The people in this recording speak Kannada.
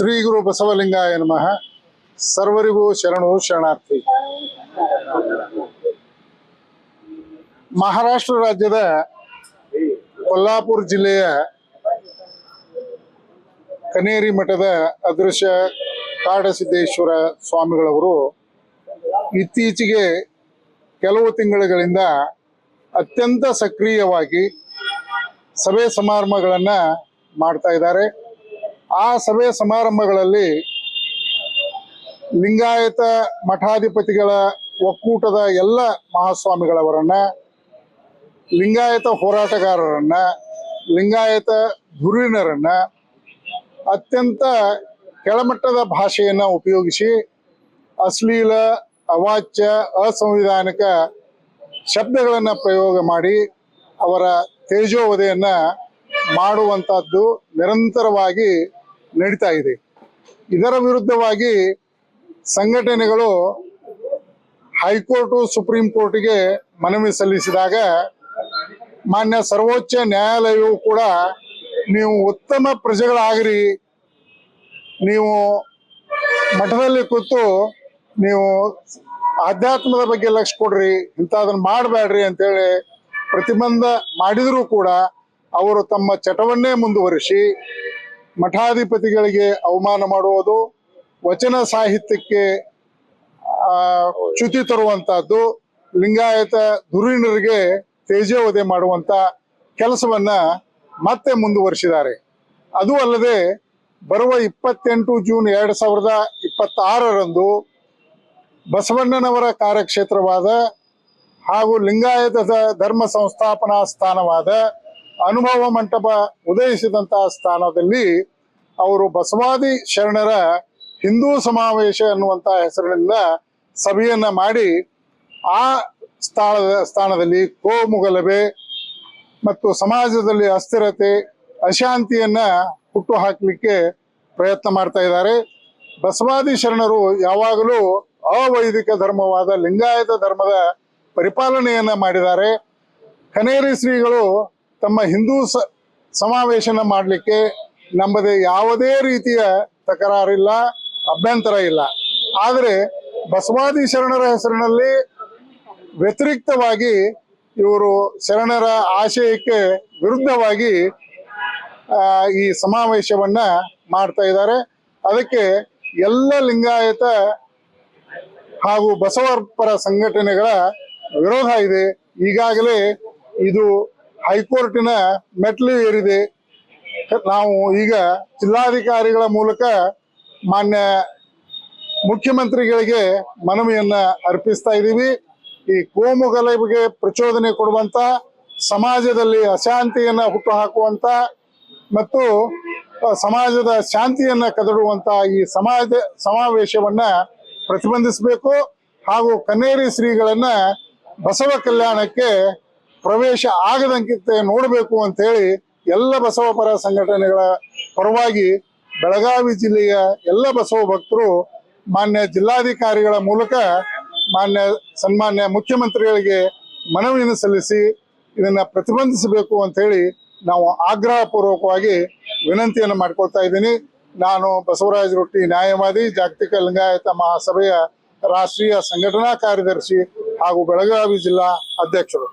ಶ್ರೀ ಗುರು ಬಸವಲಿಂಗಾಯ ನಮಃ. ಸರ್ವರಿಗೂ ಶರಣು ಶರಣಾರ್ಥಿ. ಮಹಾರಾಷ್ಟ್ರ ರಾಜ್ಯದ ಕೊಲ್ಲಾಪುರ ಜಿಲ್ಲೆಯ ಕನೇರಿ ಮಠದ ಅದೃಶ್ಯ ಕಾಡಸಿದ್ದೇಶ್ವರ ಸ್ವಾಮಿಗಳವರು ಇತ್ತೀಚೆಗೆ ಕೆಲವು ತಿಂಗಳುಗಳಿಂದ ಅತ್ಯಂತ ಸಕ್ರಿಯವಾಗಿ ಸಭೆ ಸಮಾರಂಭಗಳನ್ನು ಮಾಡ್ತಾ ಇದ್ದಾರೆ. ಆ ಸಭೆ ಸಮಾರಂಭಗಳಲ್ಲಿ ಲಿಂಗಾಯತ ಮಠಾಧಿಪತಿಗಳ ಒಕ್ಕೂಟದ ಎಲ್ಲ ಮಹಾಸ್ವಾಮಿಗಳವರನ್ನ, ಲಿಂಗಾಯತ ಹೋರಾಟಗಾರರನ್ನ, ಲಿಂಗಾಯತ ಧುರೀಣರನ್ನ ಅತ್ಯಂತ ಕೆಳಮಟ್ಟದ ಭಾಷೆಯನ್ನು ಉಪಯೋಗಿಸಿ ಅಶ್ಲೀಲ, ಅವಾಚ್ಯ, ಅಸಂವಿಧಾನಿಕ ಶಬ್ದಗಳನ್ನು ಪ್ರಯೋಗ ಮಾಡಿ ಅವರ ತೇಜೋವಧೆಯನ್ನು ಮಾಡುವಂಥದ್ದು ನಿರಂತರವಾಗಿ ನಡೀತಾ ಇದೆ. ಇದರ ವಿರುದ್ಧವಾಗಿ ಸಂಘಟನೆಗಳು ಹೈಕೋರ್ಟು, ಸುಪ್ರೀಂ ಕೋರ್ಟ್ಗೆ ಮನವಿ ಸಲ್ಲಿಸಿದಾಗ ಮಾನ್ಯ ಸರ್ವೋಚ್ಚ ನ್ಯಾಯಾಲಯವು ಕೂಡ ನೀವು ಉತ್ತಮ ಪ್ರಜೆಗಳಾಗಿರಿ, ನೀವು ಮಠದಲ್ಲಿ ಕೂತು ನೀವು ಆಧ್ಯಾತ್ಮದ ಬಗ್ಗೆ ಲಕ್ಷ್ಯ ಕೊಡ್ರಿ, ಇಂಥದನ್ನು ಮಾಡಬೇಡ್ರಿ ಅಂತೇಳಿ ಪ್ರತಿಬಂಧ ಮಾಡಿದರೂ ಕೂಡ ಅವರು ತಮ್ಮ ಚಟವನ್ನೇ ಮುಂದುವರಿಸಿ ಮಠಾಧಿಪತಿಗಳಿಗೆ ಅವಮಾನ ಮಾಡುವುದು, ವಚನ ಸಾಹಿತ್ಯಕ್ಕೆ ಚ್ಯುತಿ ತರುವಂತಹದ್ದು, ಲಿಂಗಾಯತ ಧುರೀಣರಿಗೆ ತೇಜೋವಧೆ ಮಾಡುವಂತ ಕೆಲಸವನ್ನ ಮತ್ತೆ ಮುಂದುವರಿಸಿದ್ದಾರೆ. ಅದು ಅಲ್ಲದೆ ಬರುವ 28 ಜೂನ್ 2026ರಂದು ಬಸವಣ್ಣನವರ ಕಾರ್ಯಕ್ಷೇತ್ರವಾದ ಹಾಗೂ ಲಿಂಗಾಯತ ಧರ್ಮ ಸಂಸ್ಥಾಪನಾ ಸ್ಥಾನವಾದ ಅನುಭವ ಮಂಟಪ ಉದಯಿಸಿದಂತಹ ಸ್ಥಾನದಲ್ಲಿ ಅವರು ಬಸವಾದಿ ಶರಣರ ಹಿಂದೂ ಸಮಾವೇಶ ಅನ್ನುವಂಥ ಹೆಸರಿನಿಂದ ಸಭೆಯನ್ನ ಮಾಡಿ ಆ ಸ್ಥಾನದಲ್ಲಿ ಕೋಮುಗಲಭೆ ಮತ್ತು ಸಮಾಜದಲ್ಲಿ ಅಸ್ಥಿರತೆ, ಅಶಾಂತಿಯನ್ನ ಹುಟ್ಟು ಹಾಕಲಿಕ್ಕೆ ಪ್ರಯತ್ನ ಮಾಡ್ತಾ ಇದ್ದಾರೆ. ಬಸವಾದಿ ಶರಣರು ಯಾವಾಗಲೂ ಅವೈದಿಕ ಧರ್ಮವಾದ ಲಿಂಗಾಯತ ಧರ್ಮದ ಪರಿಪಾಲನೆಯನ್ನ ಮಾಡಿದ್ದಾರೆ. ಕನೇರಿ ಶ್ರೀಗಳು ತಮ್ಮ ಹಿಂದೂ ಸಮಾವೇಶನ ಮಾಡಲಿಕ್ಕೆ ನಮ್ಮದೇ ಯಾವುದೇ ರೀತಿಯ ತಕರಾರಿಲ್ಲ, ಅಭ್ಯಂತರ ಇಲ್ಲ. ಆದರೆ ಬಸವಾದಿ ಶರಣರ ಹೆಸರಿನಲ್ಲಿ ವ್ಯತಿರಿಕ್ತವಾಗಿ ಇವರು ಶರಣರ ಆಶಯಕ್ಕೆ ವಿರುದ್ಧವಾಗಿ ಈ ಸಮಾವೇಶವನ್ನ ಮಾಡ್ತಾ ಇದ್ದಾರೆ. ಅದಕ್ಕೆ ಎಲ್ಲ ಲಿಂಗಾಯತ ಹಾಗೂ ಬಸವಪರ ಸಂಘಟನೆಗಳ ವಿರೋಧ ಇದೆ. ಈಗಾಗಲೇ ಇದು ಹೈಕೋರ್ಟಿನ ಮೆಟ್ಲು ಏರಿದೆ. ನಾವು ಈಗ ಜಿಲ್ಲಾಧಿಕಾರಿಗಳ ಮೂಲಕ ಮಾನ್ಯ ಮುಖ್ಯಮಂತ್ರಿಗಳಿಗೆ ಮನವಿಯನ್ನ ಅರ್ಪಿಸ್ತಾ ಇದ್ದೀವಿ. ಈ ಕೋಮು ಗಲಭೆಗೆ ಪ್ರಚೋದನೆ ಕೊಡುವಂತ, ಸಮಾಜದಲ್ಲಿ ಅಶಾಂತಿಯನ್ನ ಹುಟ್ಟು ಹಾಕುವಂತ ಮತ್ತು ಸಮಾಜದ ಶಾಂತಿಯನ್ನ ಕದಡುವಂತ ಈ ಸಮಾವೇಶವನ್ನ ಪ್ರತಿಬಂಧಿಸಬೇಕು ಹಾಗೂ ಕನ್ನೇರಿ ಶ್ರೀಗಳನ್ನ ಬಸವ ಕಲ್ಯಾಣಕ್ಕೆ ಪ್ರವೇಶ ಆಗದಂತೆ ನೋಡಬೇಕು ಅಂತ ಹೇಳಿ ಎಲ್ಲ ಬಸವ ಪರ ಸಂಘಟನೆಗಳ ಪರವಾಗಿ ಬೆಳಗಾವಿ ಜಿಲ್ಲೆಯ ಎಲ್ಲ ಬಸವ ಭಕ್ತರು ಮಾನ್ಯ ಜಿಲ್ಲಾಧಿಕಾರಿಗಳ ಮೂಲಕ ಸನ್ಮಾನ್ಯ ಮುಖ್ಯಮಂತ್ರಿಗಳಿಗೆ ಮನವಿಯನ್ನು ಸಲ್ಲಿಸಿ ಇದನ್ನ ಪ್ರತಿಬಂಧಿಸಬೇಕು ಅಂತ ಹೇಳಿ ನಾವು ಆಗ್ರಹ ಪೂರ್ವಕವಾಗಿ ವಿನಂತಿಯನ್ನು ಮಾಡ್ಕೊಳ್ತಾ ಇದ್ದೀನಿ. ನಾನು ಬಸವರಾಜ ರೊಟ್ಟಿ, ನ್ಯಾಯವಾದಿ, ಜಾಗತಿಕ ಲಿಂಗಾಯತ ಮಹಾಸಭೆಯ ರಾಷ್ಟ್ರೀಯ ಸಂಘಟನಾ ಕಾರ್ಯದರ್ಶಿ ಹಾಗೂ ಬೆಳಗಾವಿ ಜಿಲ್ಲಾ ಅಧ್ಯಕ್ಷರು.